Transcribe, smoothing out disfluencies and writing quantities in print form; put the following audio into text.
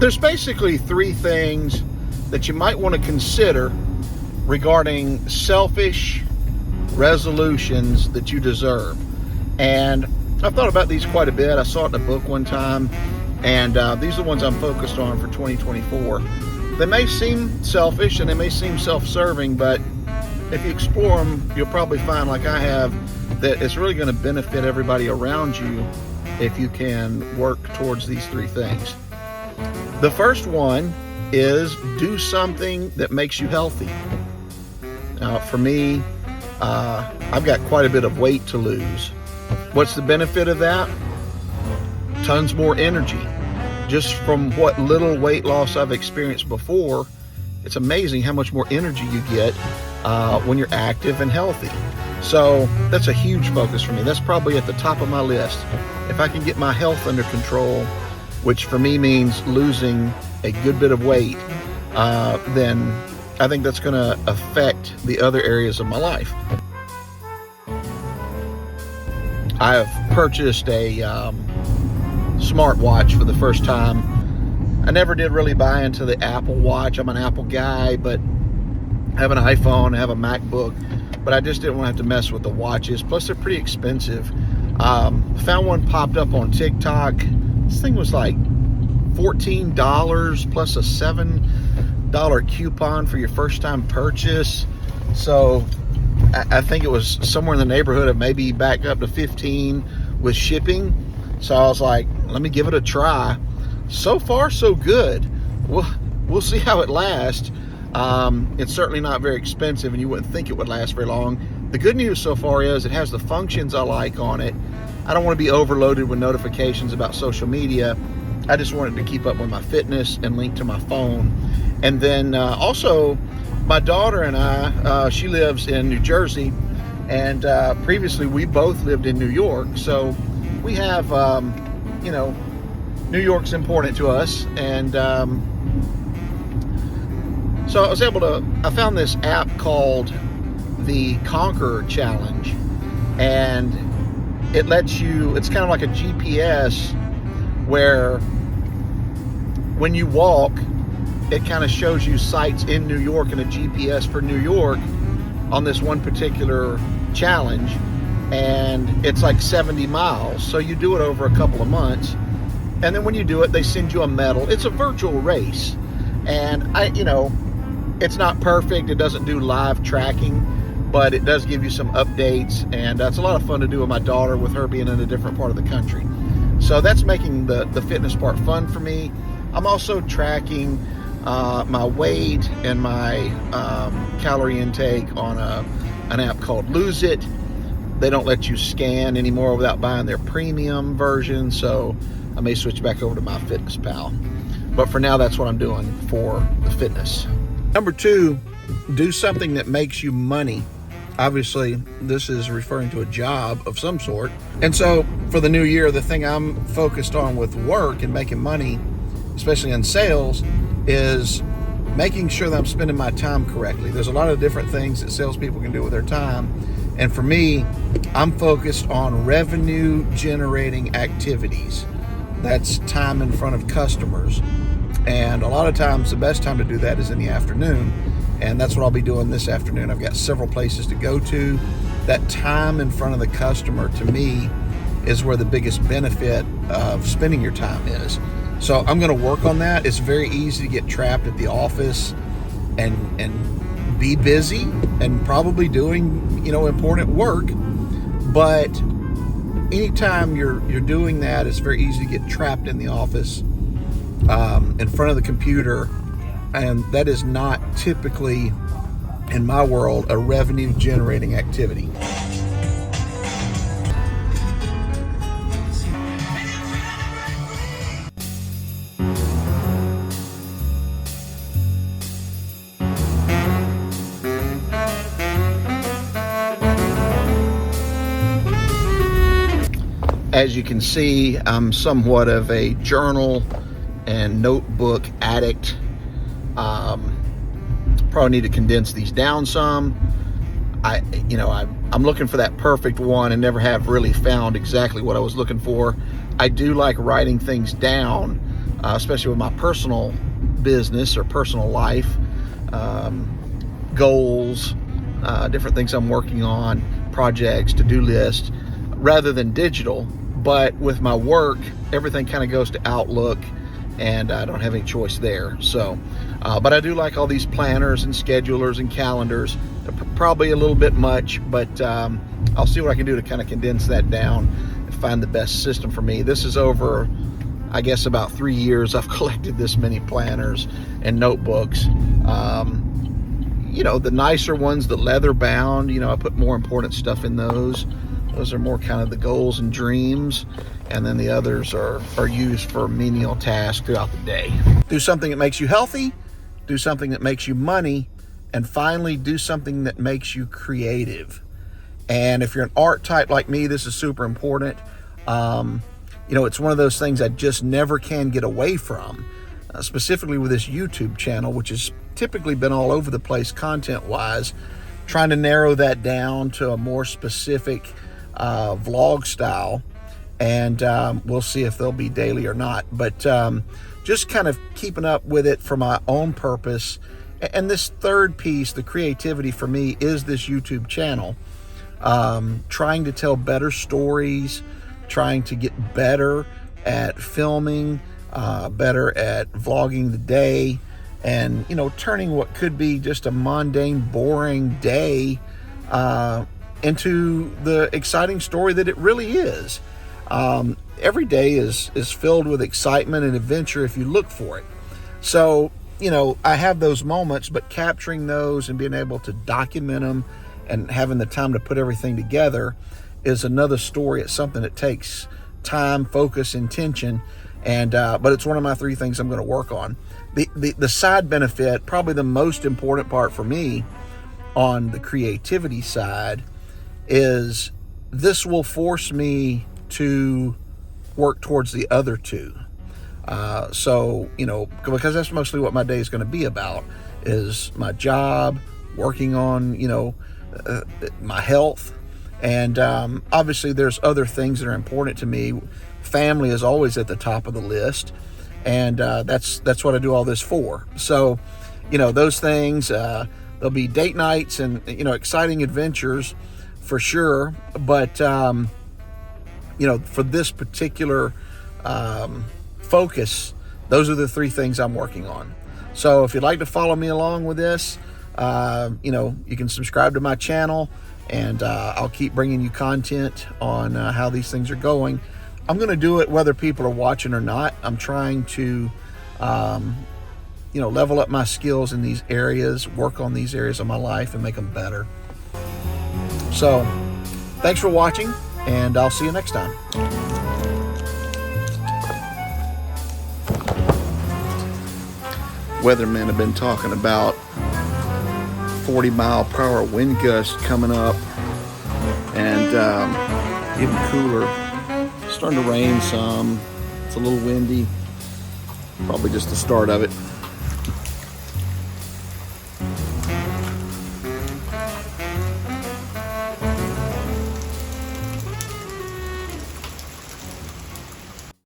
There's basically three things that you might want to consider regarding selfish resolutions that you deserve. And I've thought about these quite a bit. I saw it in a book one time, and these are the ones I'm focused on for 2024. They may seem selfish and they may seem self-serving, but if you explore them, you'll probably find, like I have, that it's really going to benefit everybody around you if you can work towards these three things. The first one is do something that makes you healthy. Now, for me, I've got quite a bit of weight to lose. What's the benefit of that? Tons more energy. Just from what little weight loss I've experienced before, it's amazing how much more energy you get when you're active and healthy. So that's a huge focus for me. That's probably at the top of my list. If I can get my health under control, which for me means losing a good bit of weight, then I think that's going to affect the other areas of my life. I have purchased a smartwatch for the first time. I never did really buy into the Apple Watch. I'm an Apple guy, but I have an iPhone, I have a MacBook, but I just didn't want to have to mess with the watches. Plus, they're pretty expensive. Found one popped up on TikTok. This thing was like $14 plus a $7 coupon for your first time purchase. So I think it was somewhere in the neighborhood of maybe back up to 15 with shipping. So I was like, let me give it a try. So far, so good. We'll see how it lasts. It's certainly not very expensive, and you wouldn't think it would last very long. The good news so far is it has the functions I like on it. I don't want to be overloaded with notifications about social media. I just wanted to keep up with my fitness and link to my phone. And then also, my daughter and I, she lives in New Jersey, and previously we both lived in New York. So we have, New York's important to us. And so I found this app called the Conquer Challenge, and it lets you, it's kind of like a GPS where when you walk, it kind of shows you sites in New York and a GPS for New York on this one particular challenge. And it's like 70 miles. So you do it over a couple of months. And then when you do it, they send you a medal. It's a virtual race. And it's not perfect. It doesn't do live tracking, but it does give you some updates. And it's a lot of fun to do with my daughter, with her being in a different part of the country. So that's making the fitness part fun for me. I'm also tracking my weight and my calorie intake on an app called Lose It. They don't let you scan anymore without buying their premium version, so I may switch back over to MyFitnessPal. But for now, that's what I'm doing for the fitness. Number 2, do something that makes you money. Obviously, this is referring to a job of some sort. And so for the new year, the thing I'm focused on with work and making money, especially in sales, is making sure that I'm spending my time correctly. There's a lot of different things that salespeople can do with their time. And for me, I'm focused on revenue generating activities. That's time in front of customers. And a lot of times the best time to do that is in the afternoon. And that's what I'll be doing this afternoon. I've got several places to go to. That time in front of the customer, to me, is where the biggest benefit of spending your time is. So I'm going to work on that. It's very easy to get trapped at the office and be busy and probably doing, important work. But anytime you're doing that, it's very easy to get trapped in the office in front of the computer. And that is not typically, in my world, a revenue generating activity. As you can see, I'm somewhat of a journal and notebook addict. Probably need to condense these down some. I'm looking for that perfect one and never have really found exactly what I was looking for. I do like writing things down especially with my personal business or personal life, goals, different things I'm working on, projects, to-do lists, rather than digital. But with my work, everything kind of goes to Outlook, and I don't have any choice there. So, but I do like all these planners and schedulers and calendars. Probably a little bit much, but I'll see what I can do to kind of condense that down and find the best system for me. This is over, I guess, about 3 years I've collected this many planners and notebooks. You know, the nicer ones, the leather bound, you know, I put more important stuff in those. Those are more kind of the goals and dreams. And then the others are used for menial tasks throughout the day. Do something that makes you healthy, do something that makes you money, and finally do something that makes you creative. And if you're an art type like me, this is super important. You know, it's one of those things I just never can get away from, specifically with this YouTube channel, which has typically been all over the place content-wise, trying to narrow that down to a more specific vlog style. And we'll see if they'll be daily or not. But just kind of keeping up with it for my own purpose. And this third piece, the creativity for me, is this YouTube channel. Trying to tell better stories, trying to get better at filming, better at vlogging the day, and, you know, turning what could be just a mundane, boring day into the exciting story that it really is. Every day is filled with excitement and adventure if you look for it. So, you know, I have those moments, but capturing those and being able to document them and having the time to put everything together is another story. It's something that takes time, focus, intention, and but it's one of my 3 things I'm going to work on. The side benefit, probably the most important part for me on the creativity side, is this will force me to work towards the other 2. So, you know, because that's mostly what my day is going to be about, is my job, working on, you know, my health. And obviously there's other things that are important to me. Family is always at the top of the list. And that's what I do all this for. So, you know, those things, there'll be date nights and, you know, exciting adventures for sure. But, you know, for this particular focus, those are the 3 things I'm working on. So if you'd like to follow me along with this, you know, you can subscribe to my channel, and I'll keep bringing you content on how these things are going. I'm going to do it whether people are watching or not. I'm trying to, you know, level up my skills in these areas, work on these areas of my life and make them better. So thanks for watching, and I'll see you next time. Weathermen have been talking about 40-mile-per-hour wind gusts coming up, and even cooler. It's starting to rain some. It's a little windy. Probably just the start of it.